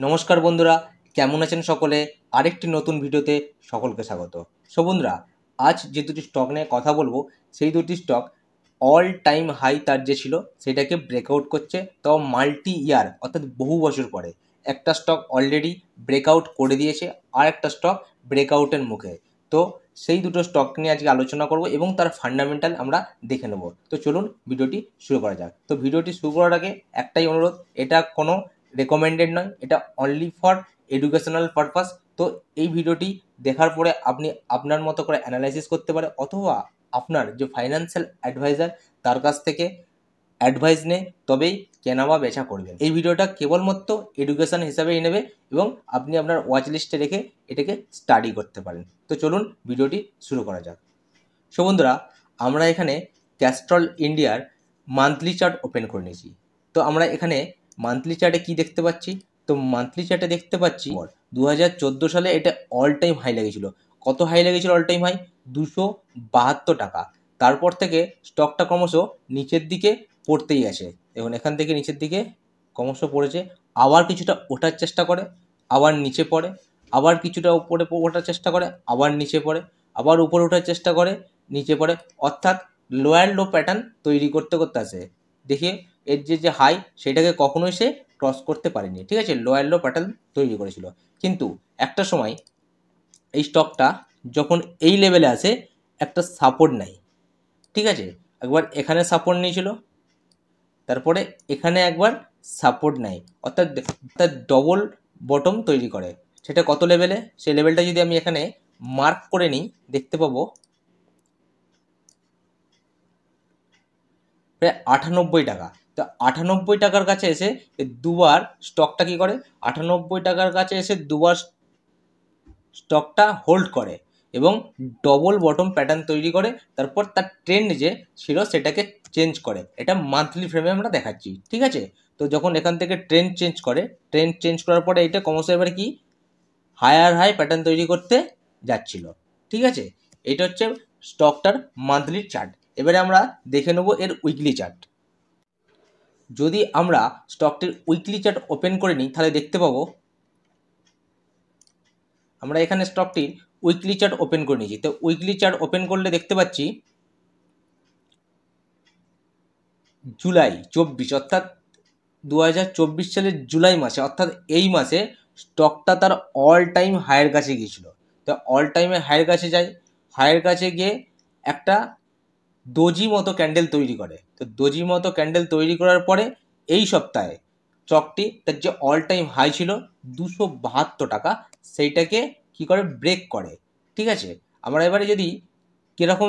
নমস্কার বন্ধুরা, কেমন আছেন সকলে? আরেকটি নতুন ভিডিওতে সকলকে স্বাগত। সো বন্ধুরা, আজ যে দুটি স্টক নিয়ে কথা বলবো সেই দুটি স্টক অল টাইম হাই তার যে ছিল সেটাকে ব্রেকআউট করছে, তাও মাল্টি ইয়ার অর্থাৎ বহু বছর পরে। একটা স্টক অলরেডি ব্রেকআউট করে দিয়েছে, আর একটা স্টক ব্রেকআউটের মুখে। তো সেই দুটো স্টক নিয়ে আজকে আলোচনা করব এবং তার ফান্ডামেন্টাল আমরা দেখে নেব। তো চলুন ভিডিওটি শুরু করা যাক। তো ভিডিওটি শুরু করার আগে একটাই অনুরোধ, এটা কোনো রেকমেন্ডেড নয়, এটা অনলি ফর এডুকেশনাল পারপাস। তো এই ভিডিওটি দেখার পরে আপনি আপনার মতো করে অ্যানালাইসিস করতে পারে, অথবা আপনার যে ফাইন্যান্সিয়াল অ্যাডভাইজার তার কাছ থেকে অ্যাডভাইস নিয়ে তবেই কেনা বা বেচা করবেন। এই ভিডিওটা কেবলমাত্র এডুকেশন হিসাবেই নেবে এবং আপনি আপনার ওয়াচ লিস্টে রেখে এটাকে স্টাডি করতে পারেন। তো চলুন ভিডিওটি শুরু করা যাক। সো বন্ধুরা, আমরা এখানে ক্যাস্ট্রল ইন্ডিয়ার মান্থলি চার্ট ওপেন করে নিয়েছি। তো আমরা এখানে মান্থলি চার্টে কি দেখতে পাচ্ছি? তো মান্থলি চার্টে দেখতে পাচ্ছি 2014 সালে এটা অল টাইম হাই লেগেছিল। কত হাই লেগেছিল অল টাইম হাই? 272 টাকা। তারপর থেকে স্টকটা ক্রমশ নিচের দিকে পড়তেই আছে। দেখুন, এখান থেকে নিচের দিকে ক্রমশ পড়েছে, আবার কিছুটা ওঠার চেষ্টা করে, আবার নিচে পড়ে, আবার কিছুটা উপরে ওঠার চেষ্টা করে, আবার নিচে পড়ে, আবার উপরে ওঠার চেষ্টা করে, নিচে পড়ে, অর্থাৎ লোয়ার লো প্যাটার্ন তৈরি করতে করতে আসে। দেখে এর যে হাই সেটাকে কখনোই সে ক্রস করতে পারেনি, ঠিক আছে, লোয়ার লো প্যাটার্ন তৈরি করেছিল। কিন্তু একটা সময় এই স্টকটা যখন এই লেভেলে আসে একটা সাপোর্ট নেয়, ঠিক আছে, একবার এখানে সাপোর্ট নিয়েছিল, তারপরে এখানে একবার সাপোর্ট নেয়, অর্থাৎ ডবল বটম তৈরি করে। সেটা কত লেভেলে? সেই লেভেলটা যদি আমি এখানে মার্ক করে নিই, দেখতে পাবো প্রায় 98 টাকা। তো 98 টাকার কাছে এসে দুবার স্টকটা কী করে? 98 টাকার কাছে এসে দুবার স্টকটা হোল্ড করে এবং ডবল বটম প্যাটার্ন তৈরি করে, তারপর তার ট্রেন্ড যে ছিল সেটাকে চেঞ্জ করে। এটা মান্থলি ফ্রেমে আমরা দেখাচ্ছি, ঠিক আছে। তো যখন এখান থেকে ট্রেন্ড চেঞ্জ করার পরে এটা ক্রমশ এবারে কি হায়ার হাই প্যাটার্ন তৈরি করতে যাচ্ছিল, ঠিক আছে। এটা হচ্ছে স্টকটার মান্থলি চার্ট। এবারে আমরা দেখে নেব এর উইকলি চার্ট। যদি আমরা স্টকটির উইকলি চার্ট ওপেন করে নিই তাহলে দেখতে পাবো, আমরা এখানে স্টকটির উইকলি চার্ট ওপেন করে নিয়েছি। তো উইকলি চার্ট ওপেন করলে দেখতে পাচ্ছি জুলাই 24, অর্থাৎ 2024 সালের জুলাই মাসে, অর্থাৎ এই মাসে স্টকটা তার অল টাইম হাইয়ের কাছে গিয়েছিল। তো অল টাইমে হাইয়ের কাছে যায়, হাইয়ের কাছে গিয়ে একটা দোজি মতো ক্যান্ডেল তৈরি করে। তো দোজি মতো ক্যান্ডেল তৈরি করার পরে এই সপ্তাহে স্টকটি তার যে অল টাইম হাই ছিল 272 টাকা, সেইটাকে কি করে ব্রেক করে, ঠিক আছে। আমরা এবারে যদি কীরকম,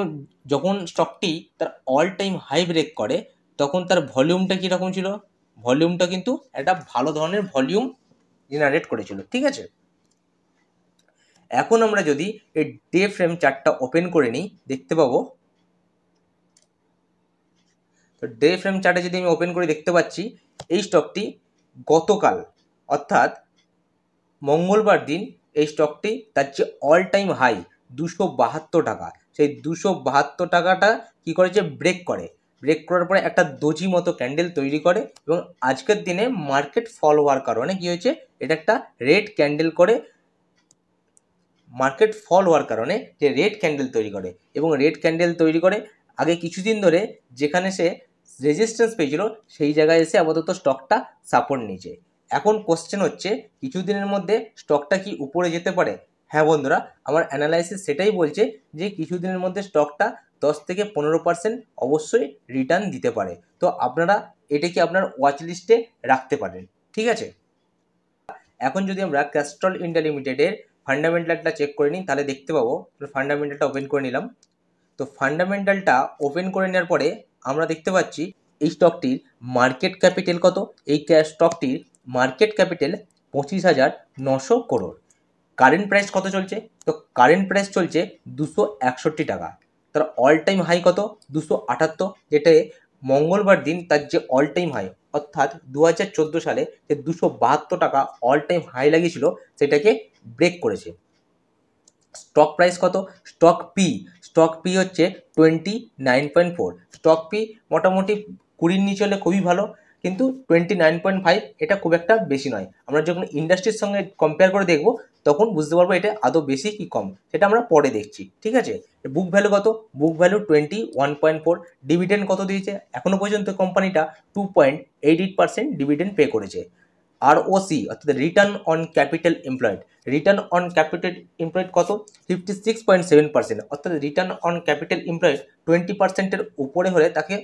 যখন স্টকটি তার অল টাইম হাই ব্রেক করে তখন তার ভলিউমটা কীরকম ছিল? ভলিউমটা কিন্তু একটা ভালো ধরনের ভলিউম জেনারেট করেছিল, ঠিক আছে। এখন আমরা যদি এই ডে ফ্রেম চার্টটা ওপেন করে নিই, দেখতে পাবো, তো ডে ফ্রেম চার্টে যদি আমি ওপেন করে দেখতে পাচ্ছি এই স্টকটি গতকাল অর্থাৎ মঙ্গলবার দিন এই স্টকটি তার যে অল টাইম হাই 272 টাকা, সেই 272 টাকাটা কী করেছে? ব্রেক করার পরে একটা দোজি মতো ক্যান্ডেল তৈরি করে এবং আজকের দিনে মার্কেট ফল হওয়ার কারণে কী হয়েছে? এটা একটা রেড ক্যান্ডেল করে, মার্কেট ফল হওয়ার কারণে যে রেড ক্যান্ডেল তৈরি করে এবং রেড ক্যান্ডেল তৈরি করে আগে কিছুদিন ধরে যেখানে সে রেজিস্ট্যান্স পেয়েছিল সেই জায়গায় এসে আপাতত স্টকটা সাপোর্ট নিয়েছে। এখন কোশ্চেন হচ্ছে, কিছুদিনের মধ্যে স্টকটা কি উপরে যেতে পারে? হ্যাঁ বন্ধুরা, আমার অ্যানালাইসিস সেটাই বলছে যে কিছুদিনের মধ্যে স্টকটা 10 থেকে 15% অবশ্যই রিটার্ন দিতে পারে। তো আপনারা এটাকে আপনার ওয়াচ লিস্টে রাখতে পারেন, ঠিক আছে। এখন যদি আমরা ক্যাস্ট্রল ইন্ডিয়া লিমিটেডের ফান্ডামেন্টালটা চেক করে নিই তাহলে দেখতে পাবো, ফান্ডামেন্টালটা ওপেন করে নিলাম। তো ফান্ডামেন্টালটা ওপেন করে নেওয়ার পরে আমরা দেখতে পাচ্ছি এই স্টকটির মার্কেট ক্যাপিটাল কত? এই স্টকটির market capital 25,900 crore. Current price কত চলছে? তো কারেন্ট প্রাইস চলছে 261 টাকা। তার অল টাইম হাই কত? 278, যেটা মঙ্গলবার দিন তার যে অল টাইম হাই, অর্থাৎ 2014 সালে যে 272 টাকা অল টাইম হাই লাগিয়েছিল সেটাকে ব্রেক করেছে। স্টক প্রাইস কত? স্টক পি হচ্ছে 29.4। স্টক পি মোটামুটি 20 নিচে হলে খুবই ভালো, কিন্তু 29.5 এটা খুব একটা বেশি নয়। আমরা যখন ইন্ডাস্ট্রির সঙ্গে কম্পেয়ার করে দেখব তখন বুঝতে পারবো এটা আদৌ বেশি কি কম, সেটা আমরা পরে দেখছি। ঠিক আছে, বুক ভ্যালু কত? Book value 21.4। ডিভিডেন্ড কত দিয়েছে? এখনো পর্যন্ত কোম্পানিটা 2.88% ডিভিডেন্ড পে করেছে। ROC অর্থাৎ return on capital employed, return on capital employed কত? 56.7%। অর্থাৎ রিটার্ন অন ক্যাপিটাল এমপ্লয়েড 20%-এর উপরে হলে তাকে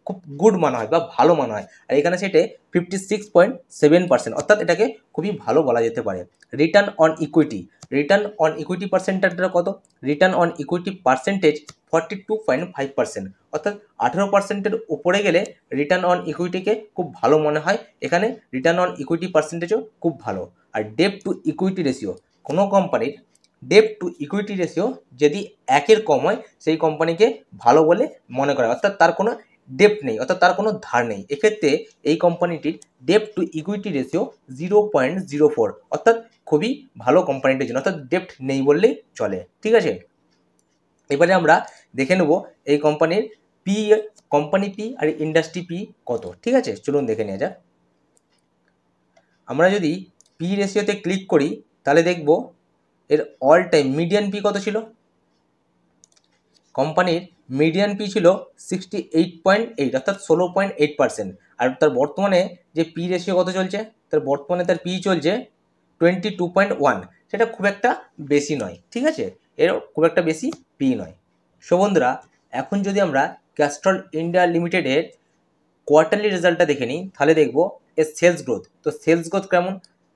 খুব গুড মানা হয় বা ভালো মানা হয়, আর এখানে সেটা 56.7%, অর্থাৎ এটাকে খুবই ভালো বলা যেতে পারে। Return on equity, return on equity পার্সেন্টেজটা কত? রিটার্ন অন ইকুইটি পার্সেন্টেজ 42.5%, অর্থাৎ 18%-এর উপরে গেলে রিটার্ন অন ইকুইটিকে খুব ভালো মনে হয়, এখানে রিটার্ন অন ইকুইটি পার্সেন্টেজও খুব ভালো। আর ডেট টু ইকুইটি রেশিও, কোনো কোম্পানির ডেট টু ইকুইটি রেশিও যদি 1-এর কম হয় সেই কোম্পানিকে ভালো বলে মনে করা, অর্থাৎ তার কোনো ডেপ্ট নেই, অর্থাৎ তার কোনো ধার নেই। এক্ষেত্রে এই কোম্পানিটির ডেপ্ট টু ইকুইটি রেশিও 0.04, অর্থাৎ খুবই ভালো কোম্পানিটির জন্য, অর্থাৎ ডেপ্ট নেই বললেই চলে। ঠিক আছে, এবারে আমরা দেখে নেব এই কোম্পানির P, company P R industry P কত। ঠিক আছে, চলুন দেখে নেওয়া যাক। আমরা যদি পি রেশিওতে ক্লিক করি তাহলে দেখব এর অল টাইম মিডিয়ান পি কত ছিল। কোম্পানির মিডিয়ান পি ছিল 68.8, অর্থাৎ 16.8%। আর তার বর্তমানে যে পি রেশিও কত চলছে, তার বর্তমানে তার পি চলছে 22.1, সেটা খুব একটা বেশি নয়। ঠিক আছে, এর খুব একটা বেশি পি নয়। সো বন্ধুরা, এখন যদি আমরা ক্যাস্ট্রল ইন্ডিয়া লিমিটেডের কোয়ার্টারলি রেজাল্টটা দেখে নিই তাহলে দেখব এর সেলস গ্রোথ। তো সেলস গ্রোথ কেমন?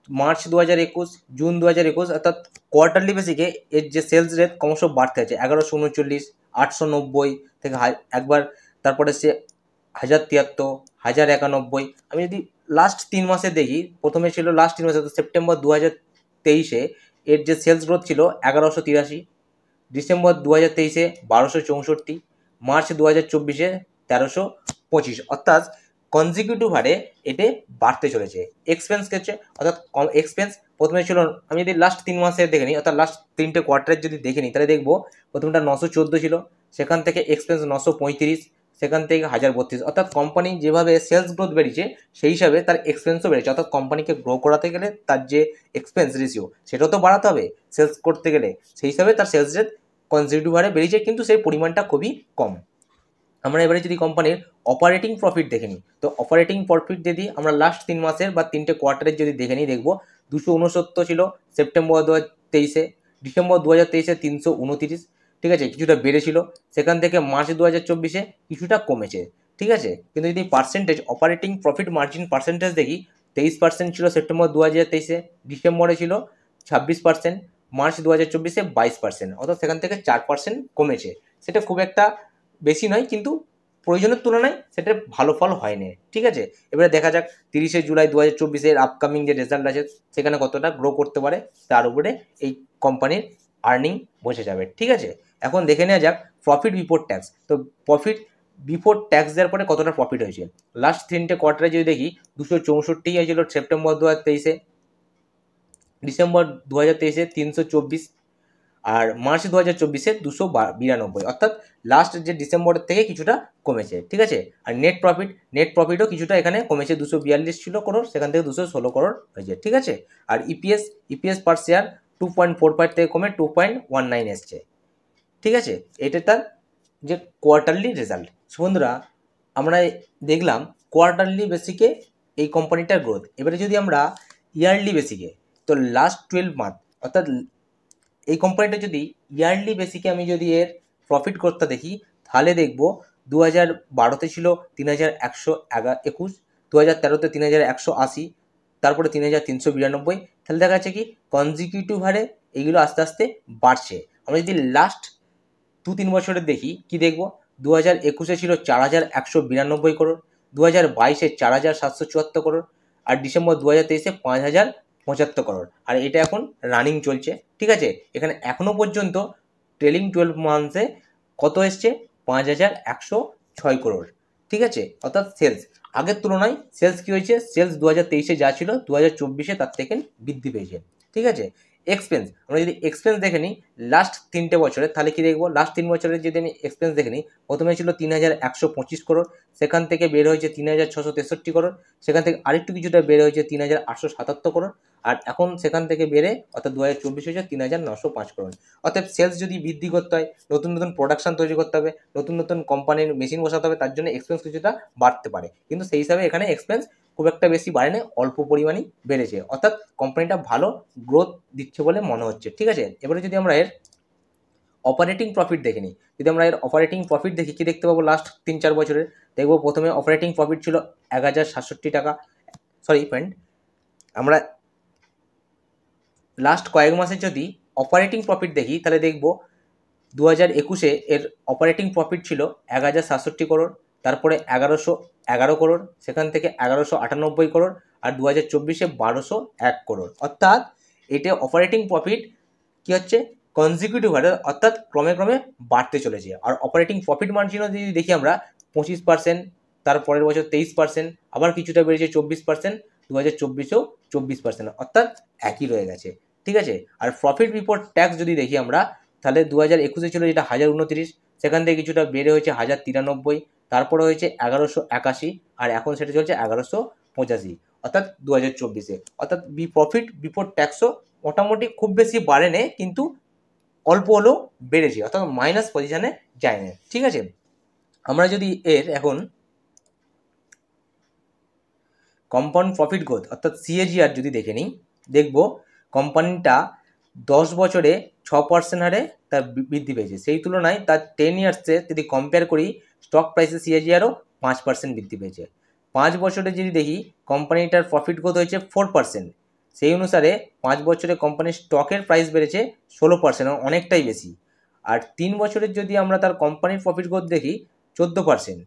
মার্চ 2021, জুন 2021, অর্থাৎ কোয়ার্টারলি বেসিকে এর যে সেলস রেট ক্রমশ বাড়তে আছে। 1139, 890 থেকে একবার, তারপরে সে 1073, 1091। আমি যদি লাস্ট 3 মাসে দেখি, প্রথমে ছিল লাস্ট 3 মাসে, সেপ্টেম্বর 2023-এ এর যে সেলস গ্রোথ ছিল 1183, ডিসেম্বর 2023-এ 1264, মার্চ 2024-এ 1325, অর্থাৎ কনজিকিউটিভ হারে এতে বাড়তে চলেছে। এক্সপেন্স ক্ষেত্রে, অর্থাৎ এক্সপেন্স প্রথমে ছিল, আমি যদি লাস্ট 3 মাসে দেখে নিই, অর্থাৎ লাস্ট 3টে কোয়ার্টারের যদি দেখে নিই তাহলে দেখবো প্রথমটা 914 ছিল, সেখান থেকে এক্সপেন্স 935, সেখান থেকে 1032, অর্থাৎ কোম্পানি যেভাবে সেলস গ্রোথ বেড়েছে সেই হিসাবে তার এক্সপেন্সও বেড়েছে। অর্থাৎ কোম্পানিকে গ্রো করাতে গেলে তার যে এক্সপেন্স রেশিও সেটাও তো বাড়াতে হবে সেলস করতে গেলে, সেই হিসাবে তার সেলস রেট কনজিকিউটিভ হারে বেড়েছে, কিন্তু সেই পরিমাণটা খুবই কম। আমরা এবারে যদি কোম্পানির অপারেটিং প্রফিট দেখে নিই, তো অপারেটিং প্রফিট যদি আমরা লাস্ট 3 মাসের বা 3টে কোয়ার্টারের যদি দেখে নিই দেখব 269 ছিল সেপ্টেম্বর 2023-এ, ডিসেম্বর 2023-এ 329। ঠিক আছে, কিছুটা বেড়েছিল, সেখান থেকে মার্চ 2024-এ কিছুটা কমেছে। ঠিক আছে, কিন্তু যদি percentage operating profit margin percentage দেখি, 23% ছিল সেপ্টেম্বর 2023-এ, ডিসেম্বরে ছিল 26%, মার্চ 2024-এ 22%, অর্থাৎ সেখান থেকে 4% কমেছে। সেটা খুব একটা বেশি নয়, কিন্তু প্রয়োজনের তুলনায় সেটা ভালো ফল হয়নি। ঠিক আছে, এবারে দেখা যাক 30শে জুলাই 2024-এর আপকামিং যে রেজাল্ট আছে সেখানে কতটা গ্রো করতে পারে, তার উপরে এই কোম্পানির আর্নিং বোঝা যাবে। ঠিক আছে, এখন দেখে নেওয়া যাক প্রফিট বিফোর ট্যাক্স। তো প্রফিট বিফোর ট্যাক্স দেওয়ার পরে কতটা প্রফিট হয়েছে। লাস্ট 3টে কোয়ার্টারে যদি দেখি 264 হয়েছিল সেপ্টেম্বর 2023-এ, ডিসেম্বর 2023-এ 324, আর মার্চ 2024-এ 292, অর্থাৎ লাস্ট যে ডিসেম্বরের থেকে কিছুটা কমেছে। ঠিক আছে, আর নেট প্রফিটও কিছুটা এখানে কমেছে, 242 ছিল করোড়, সেখান থেকে 216 করোড় হয়েছে। ঠিক আছে, আর ইপিএস পার শেয়ার 2.45 থেকে কমে 2.19 এসছে। ঠিক আছে, এটা তার যে কোয়ার্টারলি রেজাল্ট। বন্ধুরা, আমরা দেখলাম কোয়ার্টারলি বেসিকে এই কোম্পানিটার গ্রোথ। এবারে যদি আমরা ইয়ারলি বেসিকে, তো লাস্ট 12 মান্থ, অর্থাৎ এই কোম্পানিটা যদি ইয়ারলি বেসিকে আমি যদি এর প্রফিট গ্রোথটা দেখি তাহলে দেখব 2012-তে ছিল 3121, 2013-তে 3180, তারপরে 3392, তাহলে দেখা যাচ্ছে কি কনজিকিউটিভ হারে এইগুলো আস্তে আস্তে বাড়ছে। আমরা যদি লাস্ট 2-3 বছরের দেখি কি দেখব, 2021-এ ছিল 4192 করোড়, 2022-এ 4774 করোড়, আর ডিসেম্বর 2023-এ 5075 করোড়, আর এটা এখন রানিং চলছে। ঠিক আছে, এখানে এখনো পর্যন্ত ট্রেলিং 12 মান্থসে কত এসছে, 5106 করোড়। ঠিক আছে, অর্থাৎ সেলস আগের তুলনায় সেলস কী হয়েছে, সেলস 2023-এ যা ছিল 2024-এ তার থেকে বৃদ্ধি পেয়েছে। ঠিক আছে, এক্সপেন্স, আমরা যদি এক্সপেন্স দেখে নিই লাস্ট 3টে বছরে, তাহলে কি দেখবো, লাস্ট 3 বছরের যদি আমি এক্সপেন্স দেখে নিই, প্রথমে ছিল 3125 করোড়, সেখান থেকে বের হয়েছে 3663 করোড়, সেখান থেকে আরেকটু কিছুটা বেড়ে হয়েছে 3877 করোড়, আর এখন সেখান থেকে বেড়ে অর্থাৎ 2024 হয়েছে 3905 করোড়। অর্থাৎ সেলস যদি বৃদ্ধি করতে হয়, নতুন নতুন প্রোডাকশন তৈরি করতে হবে, নতুন নতুন কোম্পানির মেশিন বসাতে হবে, তার জন্য এক্সপেন্স কিছুটা বাড়তে পারে, কিন্তু সেই হিসাবে এখানে এক্সপেন্স খুব একটা বেশি বাড়েনি, অল্প পরিমাণেই বেড়েছে, অর্থাৎ কোম্পানিটা ভালো গ্রোথ দিচ্ছে বলে মনে হচ্ছে। ঠিক আছে, এবারে যদি আমরা এর অপারেটিং প্রফিট দেখে নিই, যদি আমরা এর অপারেটিং প্রফিট দেখি, কি দেখতে পাবো, লাস্ট 3-4 বছরের দেখবো প্রথমে অপারেটিং প্রফিট ছিল 1067 টাকা, সরি ফ্রেন্ড, আমরা লাস্ট কয়েক মাসে যদি অপারেটিং প্রফিট দেখি তাহলে দেখব 2021-এ এর অপারেটিং প্রফিট ছিল 1067 করোড়, তারপরে 1111 করোড়, সেখান থেকে 1198 করোড়, আর 2024-এ 1201 করোড়। অর্থাৎ এটা অপারেটিং প্রফিট কি হচ্ছে, কনজিকিউটিভ হারে, অর্থাৎ ক্রমে ক্রমে বাড়তে চলেছে। আর অপারেটিং প্রফিট মার্জিনও যদি দেখি আমরা 25%, তারপরের বছর 23%, আবার কিছুটা বেড়েছে 24%, 2024-এও 24%, অর্থাৎ একই রয়ে গেছে। ঠিক আছে, আর প্রফিট বিফোর ট্যাক্স যদি দেখি আমরা, তাহলে 2021-এ ছিল যেটা 1029, সেখান থেকে কিছুটা বেড়ে হয়েছে 1093, তারপরে হয়েছে 1181, আর এখন সেটা চলছে 1185, অর্থাৎ 2024-এ। অর্থাৎ প্রফিট বিফোর ট্যাক্সও মোটামুটি খুব বেশি বাড়েনি, কিন্তু অল্প হলেও বেড়েছে, অর্থাৎ মাইনাস পজিশনে যায়নি। ঠিক আছে, আমরা যদি এর এখন কম্পাউন্ড প্রফিট গ্রোথ অর্থাৎ সিএজিআর যদি দেখে নিই, দেখব কোম্পানিটা 10 বছরে 6% হারে তার বৃদ্ধি পেয়েছে, সেই তুলনায় তার 10 ইয়ার্সে যদি কম্পেয়ার করি, স্টক প্রাইসে সিএজিআরও 5% বৃদ্ধি পেয়েছে। 5 বছরে যদি দেখি কোম্পানিটার প্রফিট গ্রোথ হয়েছে 4%, সেই অনুসারে 5 বছরে কোম্পানির স্টকের প্রাইস বেড়েছে 16%, অনেকটাই বেশি। আর 3 বছরের যদি আমরা তার কোম্পানির প্রফিট গ্রোথ দেখি 14%,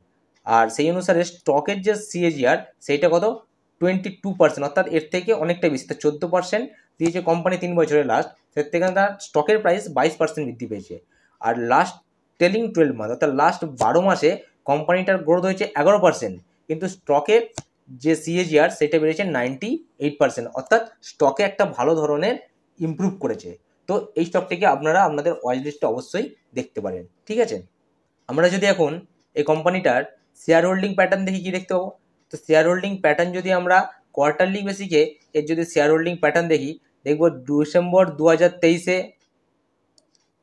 আর সেই অনুসারে স্টকের যে সিএজিআর সেইটা কত, 22%, অর্থাৎ এর থেকে অনেকটাই বেশি। তা 14% দিয়েছে কোম্পানি 3 বছরে লাস্ট, সের থেকে তার স্টকের প্রাইস 22% বৃদ্ধি পেয়েছে। আর লাস্ট টেলিং 12 মান্থ অর্থাৎ লাস্ট 12 মাসে কোম্পানিটার গ্রোথ হয়েছে 11%, কিন্তু স্টকের যে সিএজিআর সেটা বেড়েছে 98%, অর্থাৎ স্টকে একটা ভালো ধরনের ইমপ্রুভ করেছে। তো এই স্টকটিকে আপনারা আপনাদের ওয়াচ লিস্টে অবশ্যই দেখতে পারেন। ঠিক আছে, আমরা যদি এখন এই কোম্পানিটার শেয়ার হোল্ডিং প্যাটার্ন দেখি, কি দেখতে পাবো, তো শেয়ার হোল্ডিং প্যাটার্ন যদি আমরা কোয়ার্টারলি বেসিকে এর যদি শেয়ার হোল্ডিং প্যাটার্ন দেখি, দেখব ডিসেম্বর 2023-এ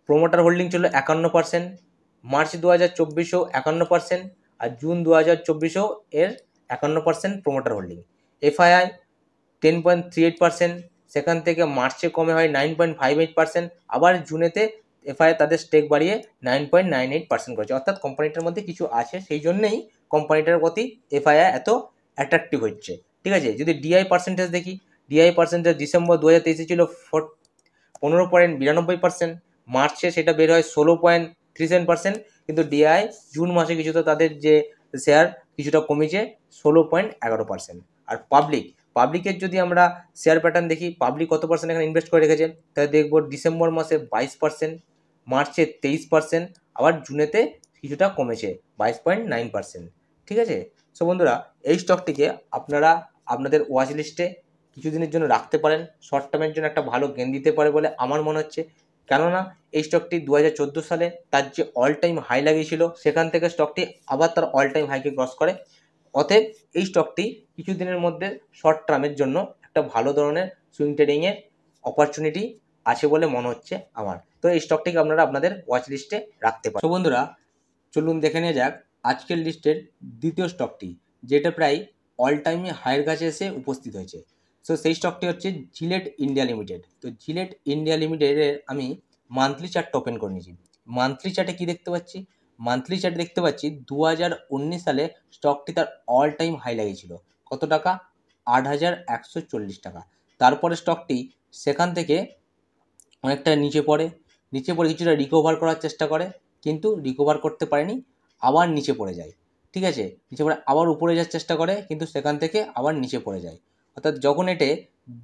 প্রোমোটার হোল্ডিং ছিল 51%, মার্চ 2024-এও 51%, আর জুন 2024-এও এর 51% প্রোমোটার হোল্ডিং। এফআইআই 10.38%, সেখান থেকে মার্চে কমে হয় 9.58%, আবার জুনেতে এফআইআই তাদের স্টেক বাড়িয়ে 9.98% করেছে। অর্থাৎ কোম্পানিটার মধ্যে কিছু আছে, সেই জন্যেই কোম্পানিটার প্রতি এফআইআই এত অ্যাট্রাকটিভ হচ্ছে। ঠিক আছে, যদি ডিআই পার্সেন্টেজ দেখি, ডিআই পার্সেন্টেজ ডিসেম্বর 2023-এ ছিল 15.92%, মার্চে সেটা বের হয় 16.37%, কিন্তু ডিআই জুন মাসে কিছুটা তাদের যে শেয়ার কিছুটা কমেছে 16.11%। আর পাবলিকের যদি আমরা শেয়ার প্যাটার্ন দেখি, পাবলিক কত পার্সেন্ট এখানে ইনভেস্ট করে রেখেছে, তাহলে দেখবো ডিসেম্বর মাসে 22%, মার্চে 23%, আবার জুনেতে কিছুটা কমেছে 22.9%। ঠিক আছে, সো বন্ধুরা, এই স্টকটিকে আপনারা আপনাদের ওয়াচ লিস্টে কিছুদিনের জন্য রাখতে পারেন, শর্ট টার্মের জন্য একটা ভালো গেইন দিতে পারে বলে আমার মনে হচ্ছে। কেননা এই স্টকটি 2014 সালে তার যে অল টাইম হাই লাগিয়েছিল, সেখান থেকে স্টকটি আবার তার অল টাইম হাইকে ক্রস করে। অতএব এই স্টকটি কিছুদিনের মধ্যে শর্ট টার্মের জন্য একটা ভালো ধরনের সুইং ট্রেডিংয়ের অপরচুনিটি আছে বলে মনে হচ্ছে আমার। তো এই স্টকটিকে আপনারা আপনাদের ওয়াচ লিস্টে রাখতে পারেন। তো বন্ধুরা, চলুন দেখে নেওয়া যাক আজকের লিস্টের দ্বিতীয় স্টকটি, যেটা প্রায় অল টাইমে হাইয়ের কাছে এসে উপস্থিত হয়েছে। সো সেই স্টকটি হচ্ছে জিলেট ইন্ডিয়া লিমিটেড। তো জিলেট ইন্ডিয়া লিমিটেডের আমি মান্থলি চার্ট ওপেন করে নিয়েছি। মান্থলি চার্টে কী দেখতে পাচ্ছি, মান্থলি চার্টে দেখতে পাচ্ছি 2019 সালে স্টকটি তার অল টাইম হাই লাগিয়েছিল, কত টাকা, 8,140 টাকা। তারপরে স্টকটি সেখান থেকে অনেকটা নিচে পড়ে কিছুটা রিকভার করার চেষ্টা করে, কিন্তু রিকভার করতে পারেনি, আবার নিচে পড়ে যায়। ঠিক আছে, নিচে পড়ে আবার উপরে যাওয়ার চেষ্টা করে, কিন্তু সেখান থেকে আবার নিচে পড়ে যায়। অর্থাৎ যখন এটে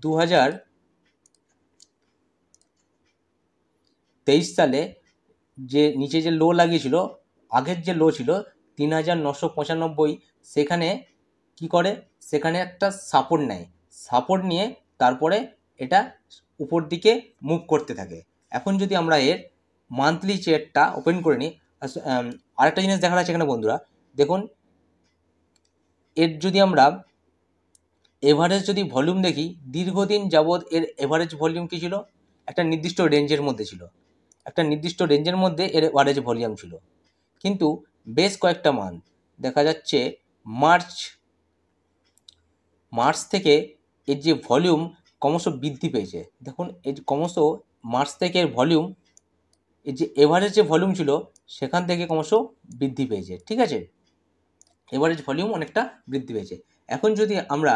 2023 সালে যে নিচে যে লো লাগিয়েছিল, আগের যে লো ছিল 3,995, সেখানে কি করে, সেখানে একটা সাপোর্ট নেয়, সাপোর্ট নিয়ে তারপরে এটা উপর দিকে মুভ করতে থাকে। এখন যদি আমরা এর মান্থলি চার্টটা ওপেন করে নিই, আরেকটা জিনিস দেখার আছে এখানে বন্ধুরা, দেখুন এর যদি আমরা এভারেজ যদি ভলিউম দেখি, দীর্ঘদিন যাবৎ এর এভারেজ ভলিউম কী ছিল, একটা নির্দিষ্ট রেঞ্জের মধ্যে ছিল, একটা নির্দিষ্ট রেঞ্জের মধ্যে এর এভারেজ ভলিউম ছিল। কিন্তু বেশ কয়েকটা মান্থ দেখা যাচ্ছে মার্চ থেকে এর যে ভলিউম ক্রমশ বৃদ্ধি পেয়েছে। দেখুন এর ক্রমশ মার্চ থেকে এর ভলিউম, এর যে এভারেজ যে ভলিউম ছিল সেখান থেকে ক্রমশ বৃদ্ধি পেয়েছে। ঠিক আছে, এভারেজ ভলিউম অনেকটা বৃদ্ধি পেয়েছে। এখন যদি আমরা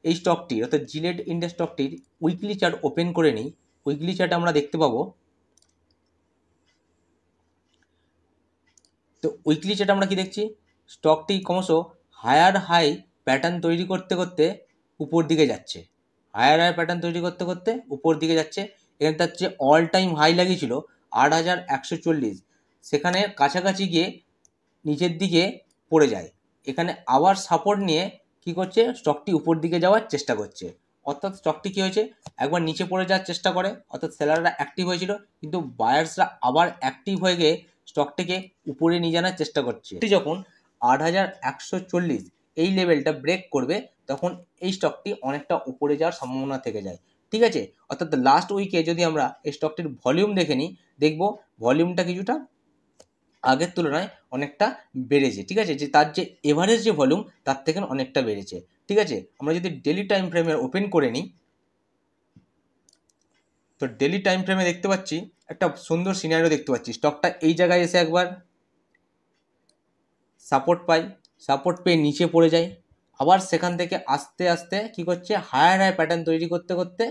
এই স্টকটি অর্থাৎ জিলেট ইন্ডিয়া স্টকটির উইকলি চার্ট ওপেন করে নিই, উইকলি চার্ট আমরা দেখতে পাবো, তো উইকলি চার্ট আমরা কি দেখছি, স্টকটি ক্রমশ হায়ার হাই প্যাটার্ন তৈরি করতে করতে উপর দিকে যাচ্ছে, হায়ার হাই প্যাটার্ন তৈরি করতে করতে উপর দিকে যাচ্ছে। এখানে তার যে অল টাইম হাই লাগিয়েছিল 8140, সেখানে কাছাকাছি গিয়ে নিচের দিকে পড়ে যায়। এখানে আবার সাপোর্ট নিয়ে কি করছে, স্টকটি উপর দিকে যাওয়ার চেষ্টা করছে। অর্থাৎ স্টকটি কী হয়েছে, একবার নিচে পড়ে যাওয়ার চেষ্টা করে, অর্থাৎ সেলাররা অ্যাক্টিভ হয়েছিল, কিন্তু বায়ার্সরা আবার অ্যাক্টিভ হয়ে গিয়ে স্টকটিকে উপরে নিয়ে জানার চেষ্টা করছে। এটি যখন 8140 এই লেভেলটা ব্রেক করবে, তখন এই স্টকটি অনেকটা উপরে যাওয়ার সম্ভাবনা থেকে যায়। ঠিক আছে, অর্থাৎ লাস্ট উইকে যদি আমরা এই স্টকটির ভলিউম দেখে নিই, দেখব ভলিউমটা কিছুটা আগের তুলনায় অনেকটা বেড়েছে। ঠিক আছে, যে তার যে এভারেজ যে ভলিউম তার থেকে অনেকটা বেড়েছে। ঠিক আছে, আমরা যদি ডেলি টাইম ফ্রেমে ওপেন করে নিই, তো ডেলি টাইম ফ্রেমে দেখতে পাচ্ছি একটা সুন্দর সিনারিও দেখতে পাচ্ছি। স্টকটা এই জায়গায় এসে একবার সাপোর্ট পাই, সাপোর্ট পেয়ে নিচে পড়ে যায়, আবার সেখান থেকে আস্তে আস্তে কী করছে, হায়ার হাই প্যাটার্ন তৈরি করতে করতে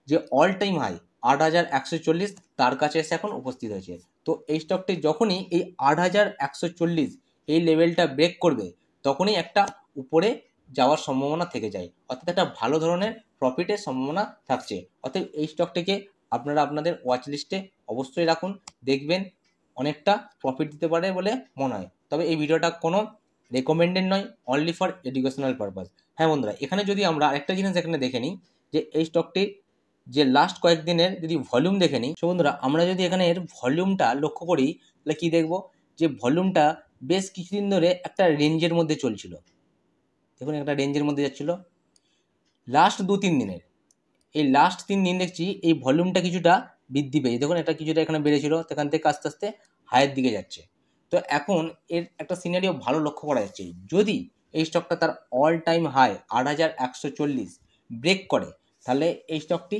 যে অল টাইম হাই 8140 তার কাছে এসে এখন উপস্থিত হয়েছে। তো এই স্টকটি যখনই এই 8140 এই লেভেলটা ব্রেক করবে, তখনই একটা উপরে যাওয়ার সম্ভাবনা থেকে যায়, অর্থাৎ একটা ভালো ধরনের প্রফিটের সম্ভাবনা থাকছে। অর্থাৎ এই স্টকটিকে আপনারা আপনাদের ওয়াচ লিস্টে অবশ্যই রাখুন, দেখবেন অনেকটা প্রফিট দিতে পারে বলে মনে হয়। তবে এই ভিডিওটা কোনো রেকমেন্ডেড নয়, অনলি ফর এডুকেশনাল পারপাস। হ্যাঁ বন্ধুরা, এখানে যদি আমরা আরেকটা জিনিস এখানে দেখে নিই, যে এই স্টকটির যে লাস্ট কয়েকদিনের যদি ভলিউম দেখে নিই, সো বন্ধুরা আমরা যদি এখানে এর ভলিউমটা লক্ষ্য করি, তাহলে কী দেখব, যে ভলিউমটা বেশ কিছুদিন ধরে একটা রেঞ্জের মধ্যে চলছিল। দেখুন একটা রেঞ্জের মধ্যে যাচ্ছিল লাস্ট 2-3 দিনের। এই লাস্ট 3 দিন দেখছি এই ভলিউমটা কিছুটা বৃদ্ধি পেয়েছে। দেখুন এটা কিছুটা এখানে বেড়েছিল, সেখান থেকে আস্তে আস্তে হাইয়ের দিকে যাচ্ছে। তো এখন এর একটা সিনারিও ভালো লক্ষ্য করা যাচ্ছে, যদি এই স্টকটা তার অল টাইম হাই 8140 ব্রেক করে, তাহলে এই স্টকটি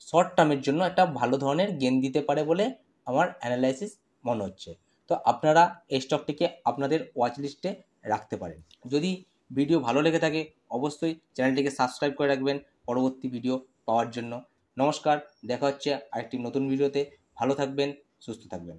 শর্ট টার্মের জন্য একটা ভালো ধরনের গেইন দিতে পারে বলে আমার অ্যানালাইসিস মনে হচ্ছে। তো আপনারা এই স্টকটিকে আপনাদের ওয়াচ লিস্টে রাখতে পারেন। যদি ভিডিও ভালো লেগে থাকে অবশ্যই চ্যানেলটিকে সাবস্ক্রাইব করে রাখবেন পরবর্তী ভিডিও পাওয়ার জন্য। নমস্কার, দেখা হচ্ছে আরেকটি নতুন ভিডিওতে। ভালো থাকবেন, সুস্থ থাকবেন।